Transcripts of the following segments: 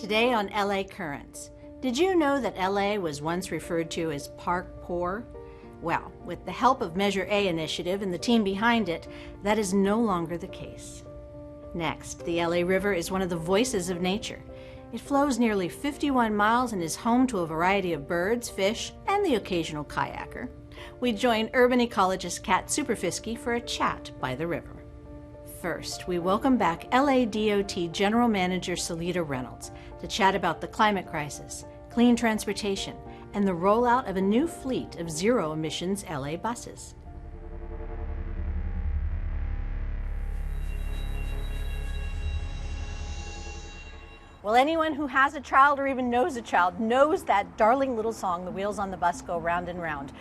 Today on LA Currents. Did you know that LA was once referred to as Park Poor? Well, with the help of Measure A initiative and the team behind it, that is no longer the case. Next, the LA River is one of the voices of nature. It flows nearly 51 miles and is home to a variety of birds, fish, and the occasional kayaker. We join urban ecologist Kat Superfisky for a chat by the river. First, we welcome back LADOT General Manager Seleta Reynolds to chat about the climate crisis, clean transportation, and the rollout of a new fleet of zero-emissions LA buses. Well, anyone who has a child or even knows a child knows that darling little song, "The Wheels on the Bus Go Round and Round."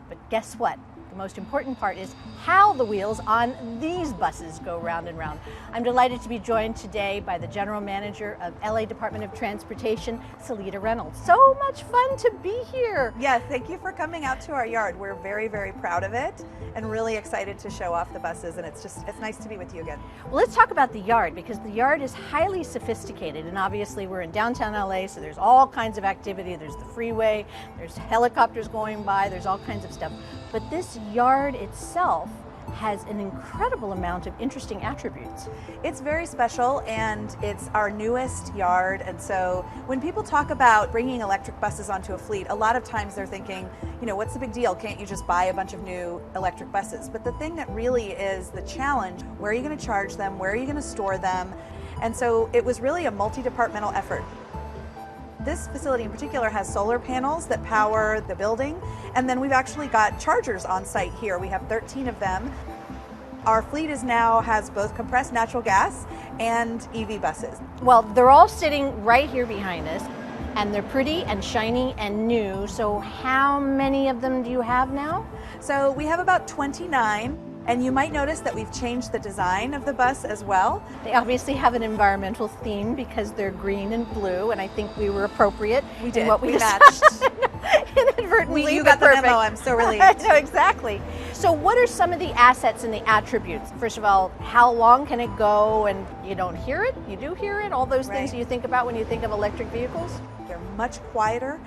But guess what? The most important part is how the wheels on these buses go round and round. I'm delighted to be joined today by the General Manager of LA Department of Transportation, Seleta Reynolds. So much fun to be here. Yes, thank you for coming out to our yard. We're very, very proud of it and really excited to show off the buses, and it's nice to be with you again. Well, let's talk about the yard, because the yard is highly sophisticated, and obviously we're in downtown LA, so there's all kinds of activity. There's the freeway, there's helicopters going by, there's all kinds of stuff. But this yard itself has an incredible amount of interesting attributes. It's very special, and it's our newest yard, and so when people talk about bringing electric buses onto a fleet, a lot of times they're thinking, what's the big deal? Can't you just buy a bunch of new electric buses? But the thing that really is the challenge, where are you going to charge them? Where are you going to store them? And so it was really a multi-departmental effort. This facility in particular has solar panels that power the building, and then we've actually got chargers on site here. We have 13 of them. Our fleet has both compressed natural gas and EV buses. Well, they're all sitting right here behind us, and they're pretty and shiny and new. So how many of them do you have now? So we have about 29. And you might notice that we've changed the design of the bus as well. They obviously have an environmental theme because they're green and blue, and I think we were appropriate. We did. In what we matched. Inadvertently, you got the perfect. memo. I'm so relieved. No, exactly. So what are some of the assets and the attributes? First of all, how long can it go? And you don't hear it, you do hear it, all those things you think about when you think of electric vehicles? They're much quieter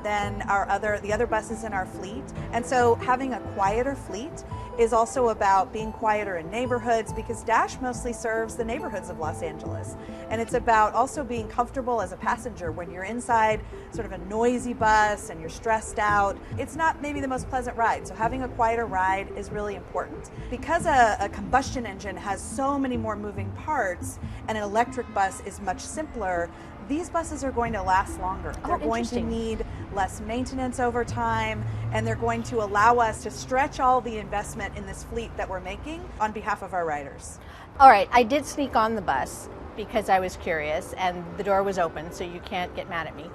than the other buses in our fleet. And so having a quieter fleet is also about being quieter in neighborhoods, because Dash mostly serves the neighborhoods of Los Angeles. And it's about also being comfortable as a passenger when you're inside sort of a noisy bus and you're stressed out. It's not maybe the most pleasant ride, so having a quieter ride is really important. Because a combustion engine has so many more moving parts and an electric bus is much simpler, these buses are going to last longer. They're going to need less maintenance over time, and they're going to allow us to stretch all the investment in this fleet that we're making on behalf of our riders. All right, I did sneak on the bus because I was curious, and the door was open, so you can't get mad at me.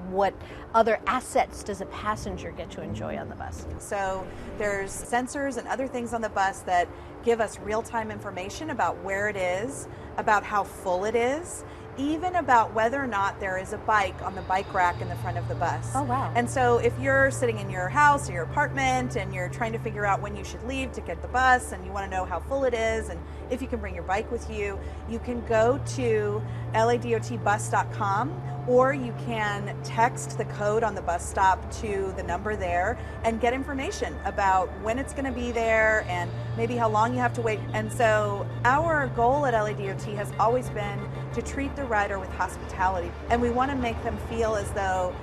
What other assets does a passenger get to enjoy on the bus? So there's sensors and other things on the bus that give us real-time information about where it is, about how full it is, even about whether or not there is a bike on the bike rack in the front of the bus. Oh, wow. And so if you're sitting in your house or your apartment and you're trying to figure out when you should leave to get the bus, and you want to know how full it is and if you can bring your bike with you, you can go to ladotbus.com, or you can text the code on the bus stop to the number there and get information about when it's going to be there and maybe how long you have to wait. And so our goal at LADOT has always been to treat the rider with hospitality, and we want to make them feel as though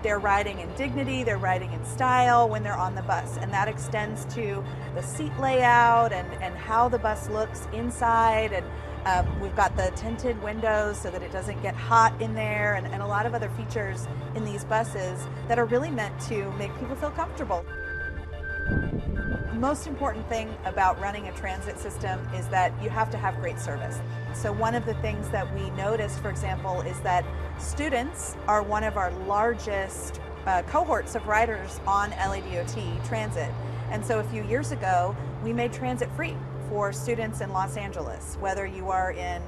they're riding in dignity, they're riding in style when they're on the bus, and that extends to the seat layout and how the bus looks inside, and we've got the tinted windows so that it doesn't get hot in there, and a lot of other features in these buses that are really meant to make people feel comfortable. The most important thing about running a transit system is that you have to have great service. So one of the things that we noticed, for example, is that students are one of our largest cohorts of riders on LADOT transit. And so a few years ago, we made transit free for students in Los Angeles, whether you are in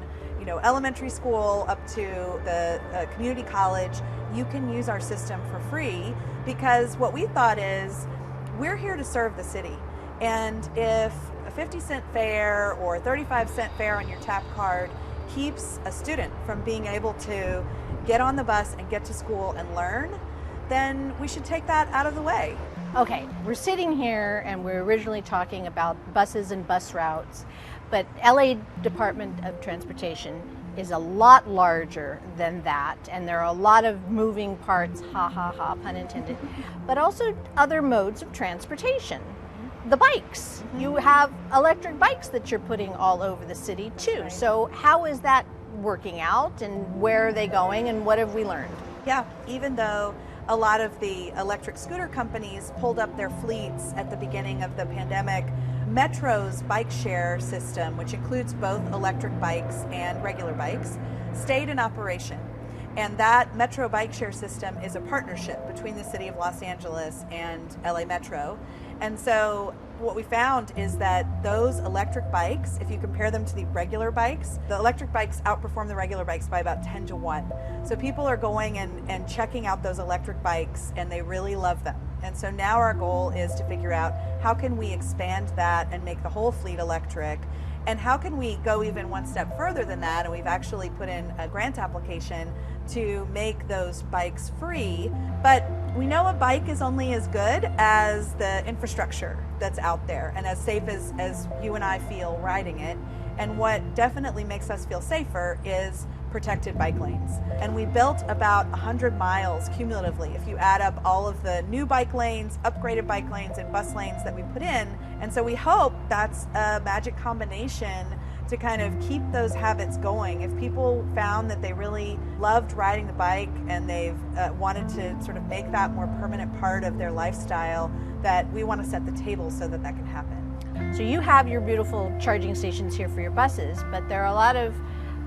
elementary school up to the community college. You can use our system for free, because what we thought is we're here to serve the city. And if a 50-cent fare or a 35-cent fare on your tap card keeps a student from being able to get on the bus and get to school and learn, then we should take that out of the way. Okay, we're sitting here and we're originally talking about buses and bus routes, but LA Department of Transportation is a lot larger than that, and there are a lot of moving parts, ha ha ha, pun intended, but also other modes of transportation. The bikes. You have electric bikes that you're putting all over the city too. Right. So how is that working out, and where are they going, and what have we learned? Yeah, even though a lot of the electric scooter companies pulled up their fleets at the beginning of the pandemic, Metro's bike share system, which includes both electric bikes and regular bikes, stayed in operation. And that Metro bike share system is a partnership between the city of Los Angeles and LA Metro. And so what we found is that those electric bikes, if you compare them to the regular bikes, the electric bikes outperform the regular bikes by about 10 to 1. So people are going and checking out those electric bikes, and they really love them. And so now our goal is to figure out how can we expand that and make the whole fleet electric, and how can we go even one step further than that, and we've actually put in a grant application to make those bikes free. But we know a bike is only as good as the infrastructure that's out there and as safe as you and I feel riding it. And what definitely makes us feel safer is protected bike lanes. And we built about 100 miles cumulatively if you add up all of the new bike lanes, upgraded bike lanes, and bus lanes that we put in. And so we hope that's a magic combination to kind of keep those habits going. If people found that they really loved riding the bike and they've wanted to sort of make that more permanent part of their lifestyle, that we want to set the table so that that can happen. So you have your beautiful charging stations here for your buses, but there are a lot of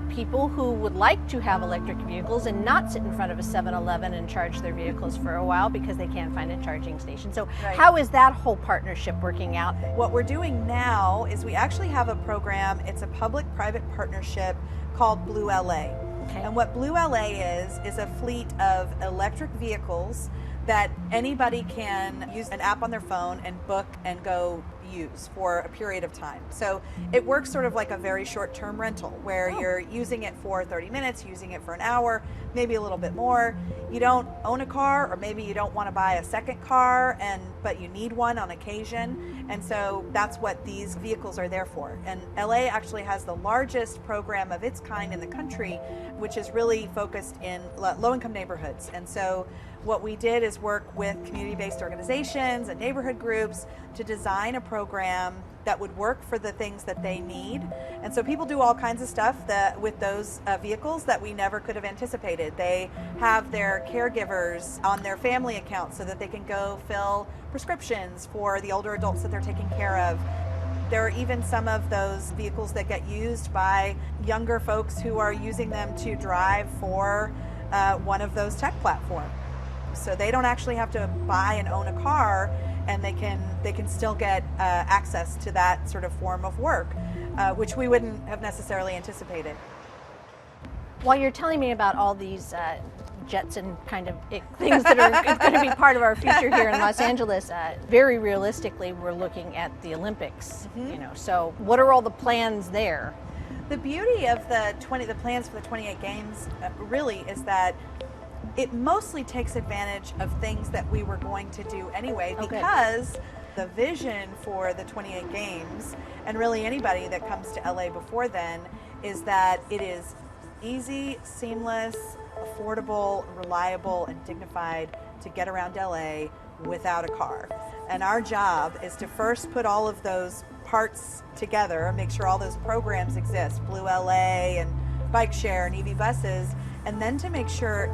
people who would like to have electric vehicles and not sit in front of a 7-Eleven and charge their vehicles for a while because they can't find a charging station. So Right. How is that whole partnership working out? What we're doing now is we actually have a program. It's a public-private partnership called Blue LA. Okay. And what Blue LA is a fleet of electric vehicles that anybody can use an app on their phone and book and go use for a period of time. So it works sort of like a very short-term rental where you're using it for 30 minutes, using it for an hour, maybe a little bit more. You don't own a car, or maybe you don't want to buy a second car, but you need one on occasion. And so that's what these vehicles are there for. And LA actually has the largest program of its kind in the country, which is really focused in low-income neighborhoods. And so what we did is work with community-based organizations and neighborhood groups to design a program that would work for the things that they need. And so people do all kinds of stuff with those vehicles that we never could have anticipated. They have their caregivers on their family account so that they can go fill prescriptions for the older adults that they're taking care of. There are even some of those vehicles that get used by younger folks who are using them to drive for one of those tech platforms. So they don't actually have to buy and own a car, and they can still get access to that sort of form of work, which we wouldn't have necessarily anticipated. While you're telling me about all these Jetson kind of things that are going to be part of our future here in Los Angeles, very realistically, we're looking at the Olympics. So what are all the plans there? The beauty of the plans for the 28 games really is that it mostly takes advantage of things that we were going to do anyway, because the vision for the 28 games, and really anybody that comes to LA before then, is that it is easy, seamless, affordable, reliable, and dignified to get around LA without a car. And our job is to first put all of those parts together, make sure all those programs exist, Blue LA and bike share and EV buses, and then to make sure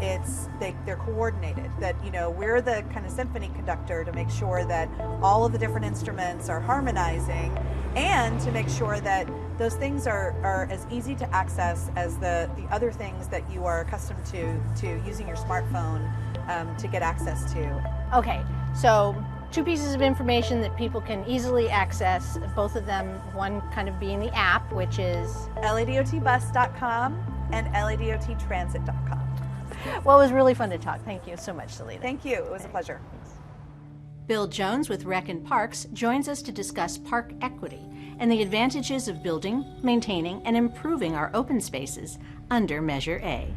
they're coordinated, that we're the kind of symphony conductor to make sure that all of the different instruments are harmonizing, and to make sure that those things are as easy to access as the other things that you are accustomed to using your smartphone to get access to. Okay, so two pieces of information that people can easily access, both of them, one kind of being the app, which is LADOTbus.com and LADOTtransit.com. Well, it was really fun to talk. Thank you so much, Seleta. Thank you. It was a pleasure. Thanks. Bill Jones with Rec and Parks joins us to discuss park equity and the advantages of building, maintaining, and improving our open spaces under Measure A.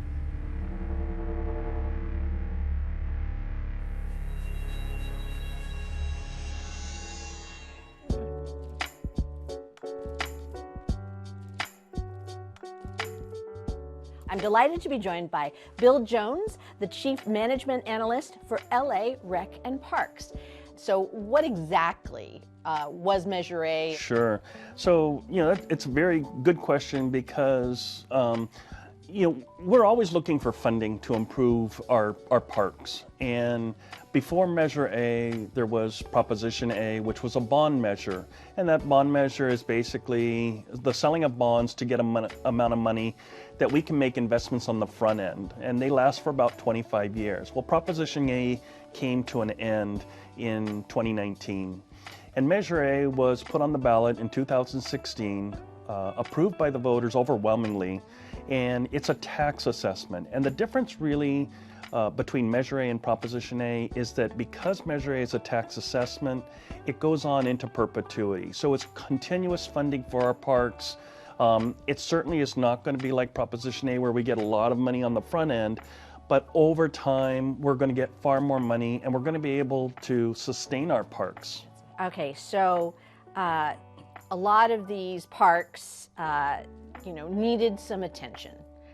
I'm delighted to be joined by Bill Jones, the Chief Management Analyst for LA Rec and Parks. So what exactly was Measure A? Sure. So, it's a very good question because, we're always looking for funding to improve our parks. And before Measure A, there was Proposition A, which was a bond measure. And that bond measure is basically the selling of bonds to get an amount of money that we can make investments on the front end. And they last for about 25 years. Well, Proposition A came to an end in 2019. And Measure A was put on the ballot in 2016, approved by the voters overwhelmingly, and it's a tax assessment. And the difference really between Measure A and Proposition A is that because Measure A is a tax assessment, it goes on into perpetuity. So it's continuous funding for our parks. It certainly is not going to be like Proposition A where we get a lot of money on the front end, but over time we're going to get far more money and we're going to be able to sustain our parks. Okay, so a lot of these parks, needed some attention.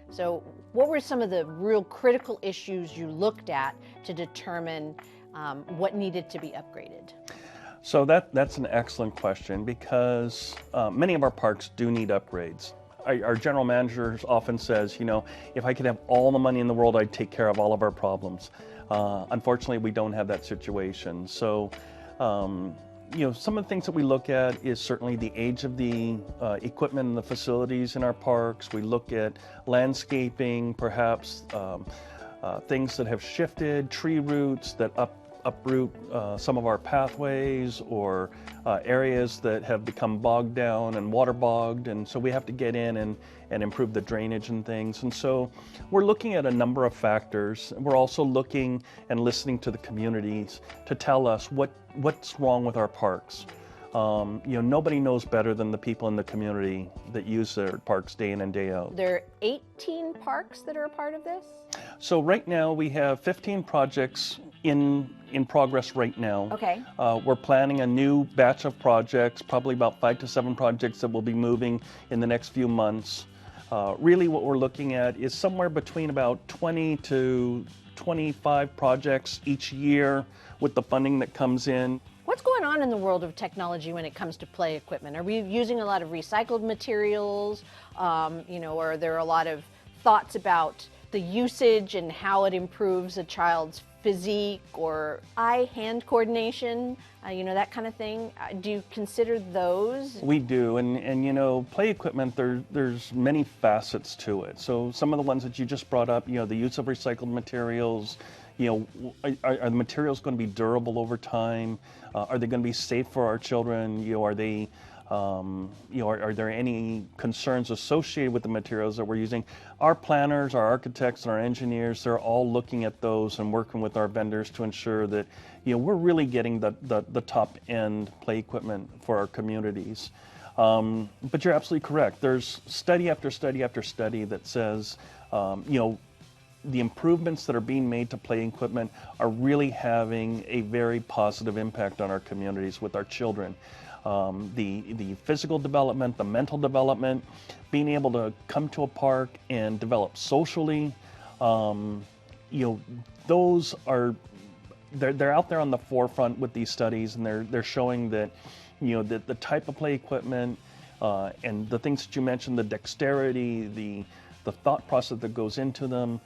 So what were some of the real critical issues you looked at to determine what needed to be upgraded? So that's an excellent question because many of our parks do need upgrades. Our general manager often says, if I could have all the money in the world, I'd take care of all of our problems. Unfortunately, we don't have that situation. So, some of the things that we look at is certainly the age of the equipment and the facilities in our parks. We look at landscaping, perhaps things that have shifted, tree roots that uproot some of our pathways, or areas that have become bogged down and waterbogged, and so we have to get in and improve the drainage and things. And so we're looking at a number of factors. We're also looking and listening to the communities to tell us what's wrong with our parks. Nobody knows better than the people in the community that use their parks day in and day out. There are 18 parks that are a part of this? So right now we have 15 projects in progress right now. Okay. We're planning a new batch of projects, probably about 5 to 7 projects that will be moving in the next few months. Really what we're looking at is somewhere between about 20 to 25 projects each year with the funding that comes in. What's going on in the world of technology when it comes to play equipment? Are we using a lot of recycled materials? Or are there a lot of thoughts about the usage and how it improves a child's physique or eye-hand coordination, that kind of thing? Do you consider those? We do, and play equipment, there's many facets to it. So some of the ones that you just brought up, the use of recycled materials, are the materials going to be durable over time? Are they going to be safe for our children? Are they are there any concerns associated with the materials that we're using? Our planners, our architects, and our engineers, they're all looking at those and working with our vendors to ensure that we're really getting the top end play equipment for our communities. But you're absolutely correct. There's study after study after study that says the improvements that are being made to play equipment are really having a very positive impact on our communities with our children. The physical development, the mental development, being able to come to a park and develop socially, those are, they're out there on the forefront with these studies, and they're showing that, that the type of play equipment and the things that you mentioned, the dexterity, the thought process that goes into them,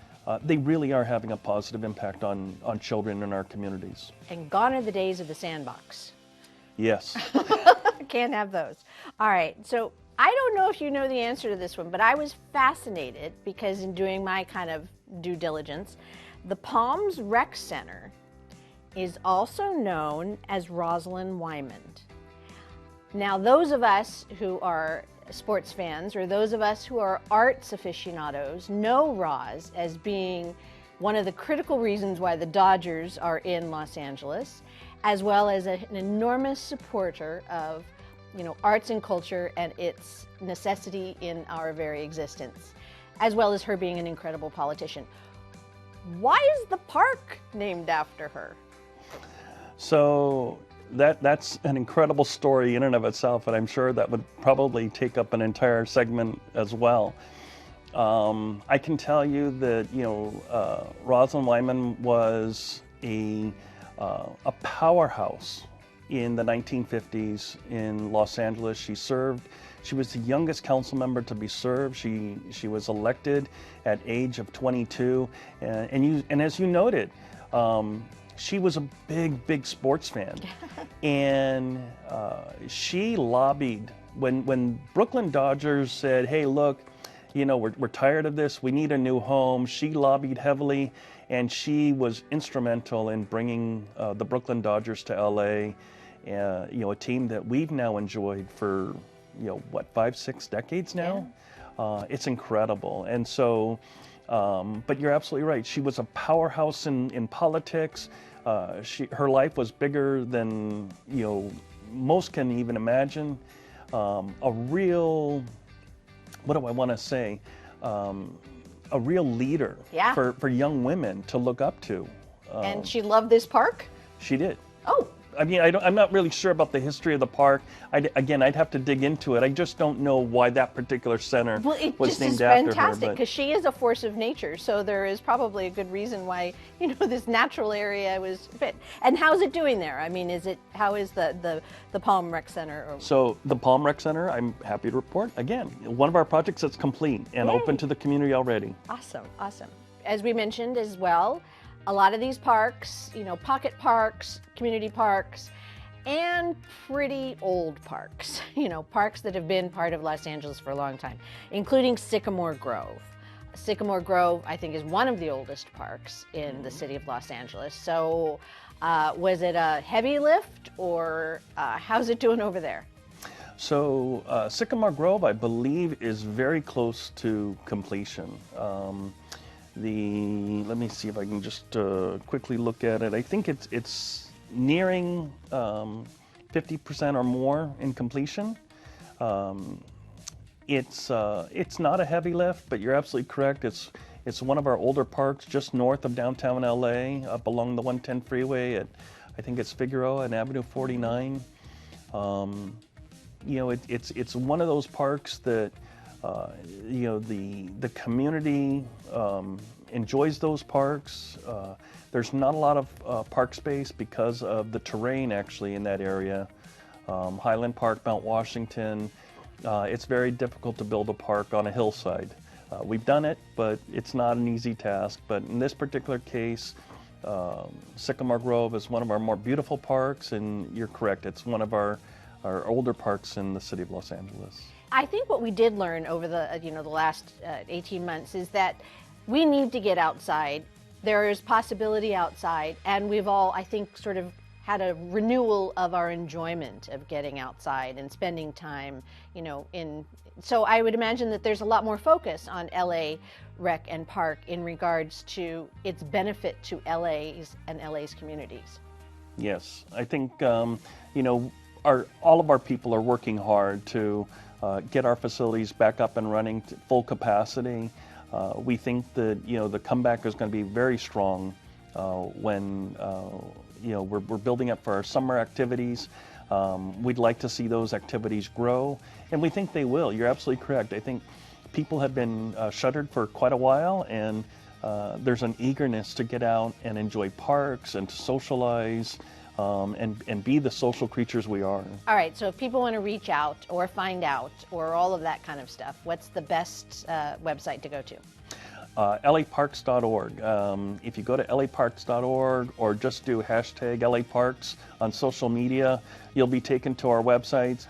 they really are having a positive impact on children in our communities. And gone are the days of the sandbox. Yes. Can't have those. All right, so I don't know if you know the answer to this one, but I was fascinated because in doing my kind of due diligence, the Palms Rec Center is also known as Rosalind Lyman. Now, those of us who are sports fans, or those of us who are arts aficionados, know Roz as being one of the critical reasons why the Dodgers are in Los Angeles, as well as an enormous supporter of, arts and culture and its necessity in our very existence, as well as her being an incredible politician. Why is the park named after her? So that's an incredible story in and of itself, and I'm sure that would probably take up an entire segment as well. I can tell you that Rosalind Lyman was a powerhouse in the 1950s in Los Angeles. She was the youngest council member to be served. She was elected at age of 22, and as you noted, she was a big sports fan, and she lobbied when Brooklyn Dodgers said, "Hey, look, we're tired of this. We need a new home." She lobbied heavily, and she was instrumental in bringing the Brooklyn Dodgers to LA. A team that we've now enjoyed for 5-6 decades now. Yeah. It's incredible, and so. But you're absolutely right. She was a powerhouse in politics. Her life was bigger than most can even imagine. A real, what do I want to say? A real leader for young women to look up to. And she loved this park? She did. Oh. I mean, I'm not really sure about the history of the park. I'd have to dig into it. I just don't know why that particular center was named after her. Well, it just is fantastic because she is a force of nature. So there is probably a good reason why this natural area was fit. And how's it doing there? I mean, how is the Palm Rec Center? So the Palm Rec Center, I'm happy to report, again, one of our projects that's complete and open to the community already. Awesome. As we mentioned as well, a lot of these parks, pocket parks, community parks, and pretty old parks, parks that have been part of Los Angeles for a long time, including Sycamore Grove. Sycamore Grove, I think, is one of the oldest parks in the city of Los Angeles. So was it a heavy lift, or how's it doing over there? So Sycamore Grove, I believe, is very close to completion. Let me see if I can just quickly look at it. I think it's nearing 50% or more in completion. It's not a heavy lift, but you're absolutely correct. It's one of our older parks just north of downtown LA, up along the 110 freeway at, I think it's Figueroa and Avenue 49. It's one of those parks that the community enjoys those parks. There's not a lot of park space because of the terrain actually in that area. Highland Park, Mount Washington, it's very difficult to build a park on a hillside. We've done it, but it's not an easy task. But in this particular case, Sycamore Grove is one of our more beautiful parks, and you're correct, it's one of our older parks in the city of Los Angeles. I think what we did learn over the last 18 months is that we need to get outside. There is possibility outside, and we've all, I think, sort of had a renewal of our enjoyment of getting outside and spending time, so I would imagine that there's a lot more focus on LA Rec and Park in regards to its benefit to LA's and LA's communities. Yes, I think, all of our people are working hard to get our facilities back up and running to full capacity. We think that the comeback is going to be very strong when we're building up for our summer activities. We'd like to see those activities grow, and we think they will. You're absolutely correct. I think people have been shuttered for quite a while, and there's an eagerness to get out and enjoy parks and to socialize. And be the social creatures we are. All right, so if people want to reach out or find out or all of that kind of stuff, what's the best website to go to? LAparks.org. If you go to LAparks.org or just do hashtag LAparks on social media, you'll be taken to our website.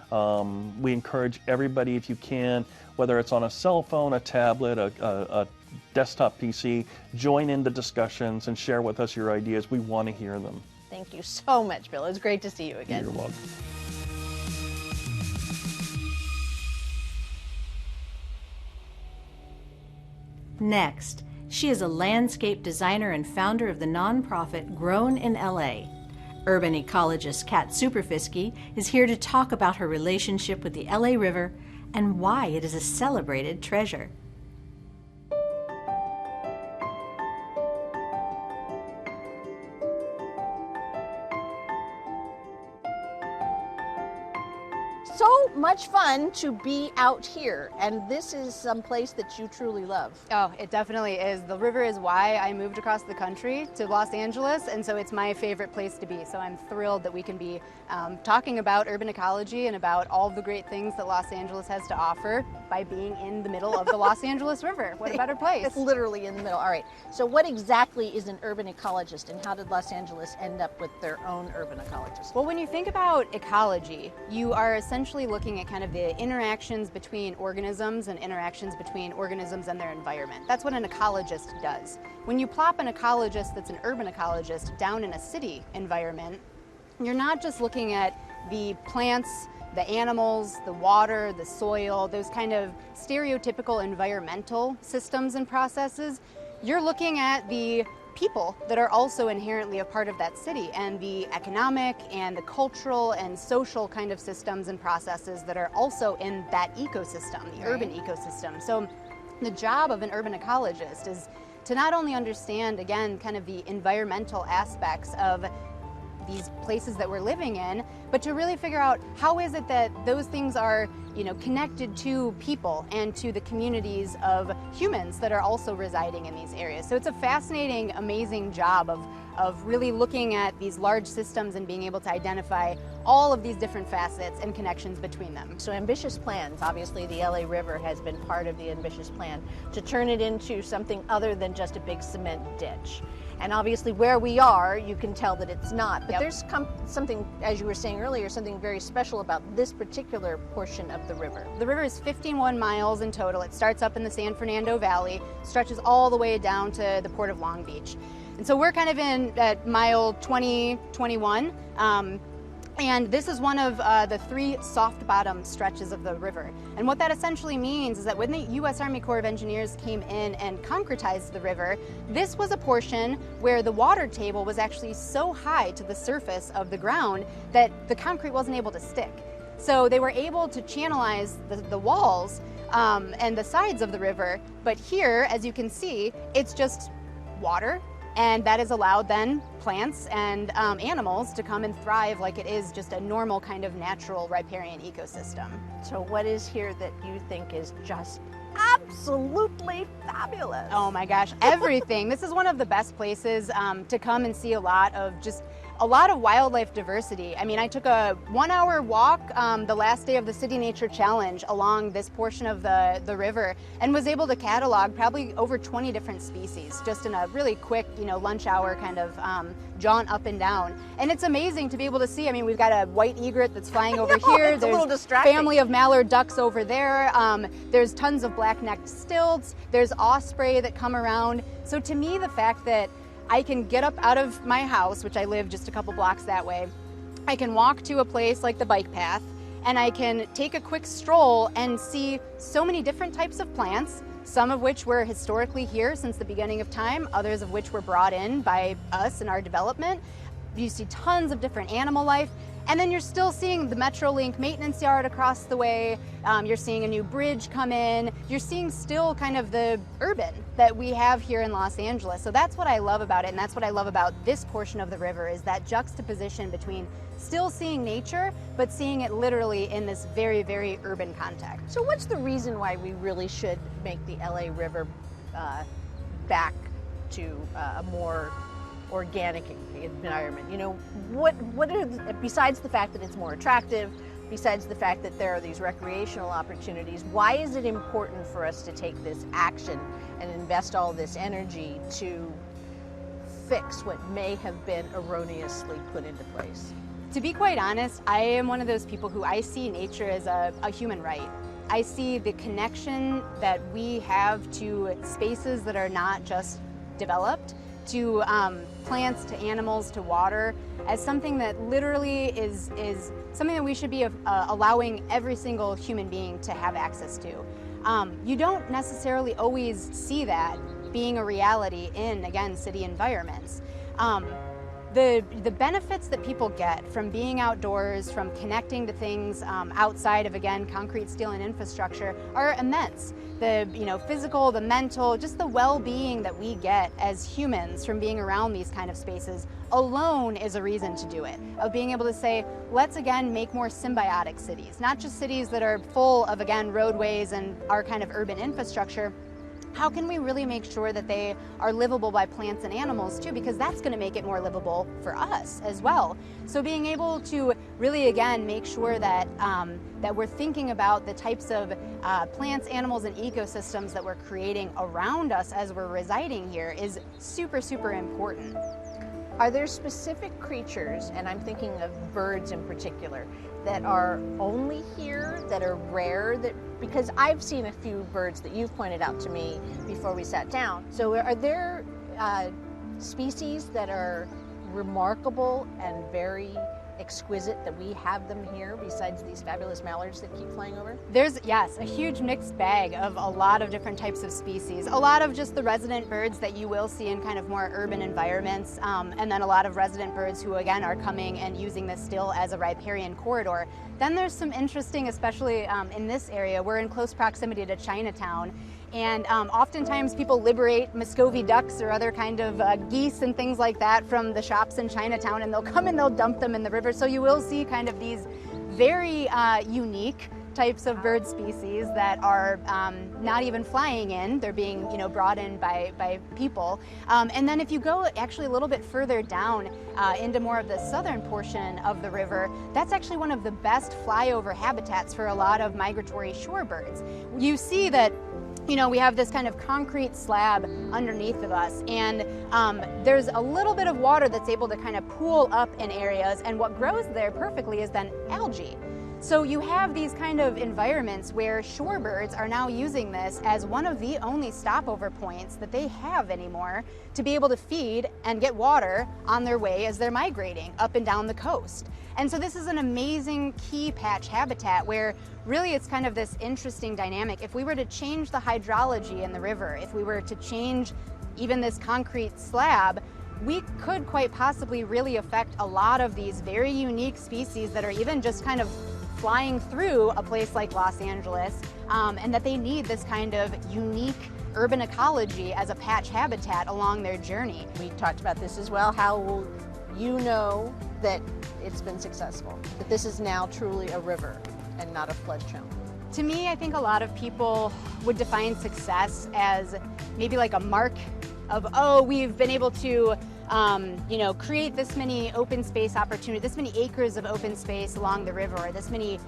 We encourage everybody, if you can, whether it's on a cell phone, a tablet, a desktop PC, join in the discussions and share with us your ideas. We want to hear them. Thank you so much, Bill. It's great to see you again. You're welcome. Next, she is a landscape designer and founder of the nonprofit Grown in LA. Urban ecologist Kat Superfisky is here to talk about her relationship with the LA River and why it is a celebrated treasure. So much fun to be out here, and this is some place that you truly love. Oh, it definitely is. The river is why I moved across the country to Los Angeles, and so it's my favorite place to be. So I'm thrilled that we can be talking about urban ecology and about all the great things that Los Angeles has to offer by being in the middle of the Los Angeles River. What a better place. It's literally in the middle. All right, so what exactly is an urban ecologist, and how did Los Angeles end up with their own urban ecologist? Well, when you think about ecology, you are essentially looking at kind of the interactions between organisms and interactions between organisms and their environment. That's what an ecologist does. When you plop an ecologist that's an urban ecologist down in a city environment, you're not just looking at the plants, the animals, the water, the soil, those kind of stereotypical environmental systems and processes. You're looking at the people that are also inherently a part of that city, and the economic and the cultural and social kind of systems and processes that are also in that ecosystem, the urban ecosystem. So the job of an urban ecologist is to not only understand, again, kind of the environmental aspects of these places that we're living in, but to really figure out how is it that those things are, connected to people and to the communities of humans that are also residing in these areas. So it's a fascinating, amazing job of really looking at these large systems and being able to identify all of these different facets and connections between them. So ambitious plans, obviously the LA River has been part of the ambitious plan to turn it into something other than just a big cement ditch. And obviously where we are, you can tell that it's not. But there's something, as you were saying earlier, something very special about this particular portion of the river. The river is 51 miles in total. It starts up in the San Fernando Valley, stretches all the way down to the Port of Long Beach. And so we're kind of in at mile 20, 21. And this is one of the 3 soft bottom stretches of the river. And what that essentially means is that when the U.S. Army Corps of Engineers came in and concretized the river, this was a portion where the water table was actually so high to the surface of the ground that the concrete wasn't able to stick. So they were able to channelize the walls and the sides of the river. But here, as you can see, it's just water. And that has allowed then plants and animals to come and thrive like it is just a normal kind of natural riparian ecosystem. So what is here that you think is just absolutely fabulous? Oh my gosh, everything. This is one of the best places to come and see a lot of wildlife diversity. I mean, I took a 1-hour walk the last day of the City Nature Challenge along this portion of the river and was able to catalog probably over 20 different species just in a really quick, lunch hour kind of jaunt up and down. And it's amazing to be able to see. I mean, we've got a white egret that's flying over here. It's There's a little distracting. Family of mallard ducks over there. There's tons of black-necked stilts. There's osprey that come around. So to me, the fact that I can get up out of my house, which I live just a couple blocks that way. I can walk to a place like the bike path, and I can take a quick stroll and see so many different types of plants, some of which were historically here since the beginning of time, others of which were brought in by us in our development. You see tons of different animal life. And then you're still seeing the Metrolink maintenance yard across the way. You're seeing a new bridge come in. You're seeing still kind of the urban that we have here in Los Angeles. So that's what I love about it, and that's what I love about this portion of the river, is that juxtaposition between still seeing nature, but seeing it literally in this very, very urban context. So what's the reason why we really should make the LA River back to a more organic environment? What are besides the fact that it's more attractive, besides the fact that there are these recreational opportunities, why is it important for us to take this action and invest all this energy to fix what may have been erroneously put into place? To be quite honest, I am one of those people who I see nature as a human right. I see the connection that we have to spaces that are not just developed, to plants, to animals, to water, as something that literally is something that we should be allowing every single human being to have access to. You don't necessarily always see that being a reality in, again, city environments. the benefits that people get from being outdoors, from connecting to things outside of, again, concrete, steel, and infrastructure are immense. The physical, the mental, just the well-being that we get as humans from being around these kind of spaces alone is a reason to do it. Of being able to say, let's again make more symbiotic cities, not just cities that are full of, again, roadways and our kind of urban infrastructure. How can we really make sure that they are livable by plants and animals too? Because that's going to make it more livable for us as well. So being able to really, again, make sure that that we're thinking about the types of plants, animals, and ecosystems that we're creating around us as we're residing here is super, super important. Are there specific creatures, and I'm thinking of birds in particular, that are only here, that are rare, because I've seen a few birds that you've pointed out to me before we sat down. So are there species that are remarkable and very exquisite that we have them here besides these fabulous mallards that keep flying over? There's, yes, a huge mixed bag of a lot of different types of species. A lot of just the resident birds that you will see in kind of more urban environments, and then a lot of resident birds who, again, are coming and using this still as a riparian corridor. Then there's some interesting, especially in this area, we're in close proximity to Chinatown, and oftentimes people liberate Muscovy ducks or other kind of geese and things like that from the shops in Chinatown, and they'll come and they'll dump them in the river. So you will see kind of these very unique types of bird species that are not even flying in. They're being brought in by people. And then if you go actually a little bit further down into more of the southern portion of the river, that's actually one of the best flyover habitats for a lot of migratory shorebirds. You see that we have this kind of concrete slab underneath of us, and there's a little bit of water that's able to kind of pool up in areas, and what grows there perfectly is then algae. So you have these kind of environments where shorebirds are now using this as one of the only stopover points that they have anymore to be able to feed and get water on their way as they're migrating up and down the coast. And so this is an amazing key patch habitat where really it's kind of this interesting dynamic. If we were to change the hydrology in the river, if we were to change even this concrete slab, we could quite possibly really affect a lot of these very unique species that are even just kind of flying through a place like Los Angeles, and that they need this kind of unique urban ecology as a patch habitat along their journey. We talked about this as well. How will you know that it's been successful, that this is now truly a river and not a flood channel? To me, I think a lot of people would define success as maybe like a mark of, oh, we've been able to create this many open space opportunities, this many acres of open space along the river, or this many,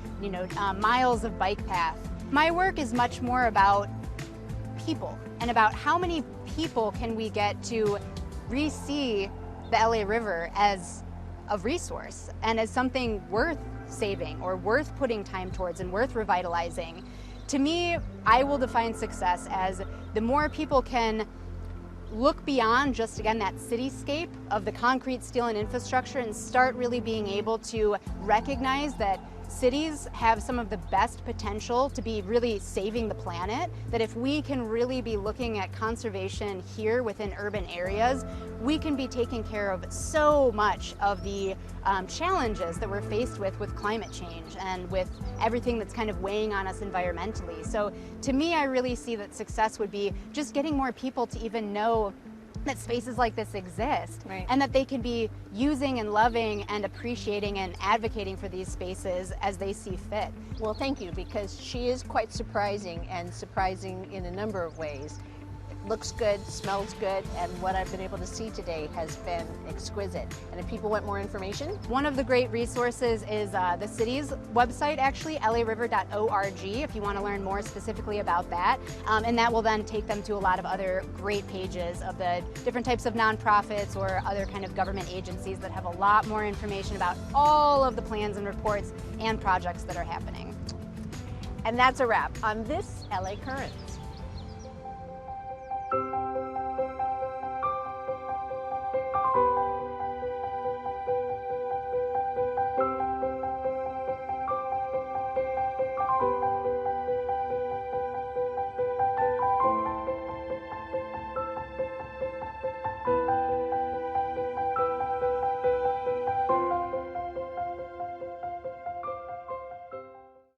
miles of bike path. My work is much more about people and about how many people can we get to re-see the LA River as a resource and as something worth saving or worth putting time towards and worth revitalizing. To me, I will define success as the more people can look beyond just, again, that cityscape of the concrete, steel, and infrastructure and start really being able to recognize that cities have some of the best potential to be really saving the planet, that if we can really be looking at conservation here within urban areas, we can be taking care of so much of the challenges that we're faced with climate change and with everything that's kind of weighing on us environmentally. So to me, I really see that success would be just getting more people to even know that spaces like this exist, right, and that they can be using and loving and appreciating and advocating for these spaces as they see fit. Well, thank you, because she is quite surprising, and surprising in a number of ways. It looks good, smells good, and what I've been able to see today has been exquisite. And if people want more information? One of the great resources is the city's website, actually, lariver.org, if you want to learn more specifically about that. And that will then take them to a lot of other great pages of the different types of nonprofits or other kind of government agencies that have a lot more information about all of the plans and reports and projects that are happening. And that's a wrap on this LA Current.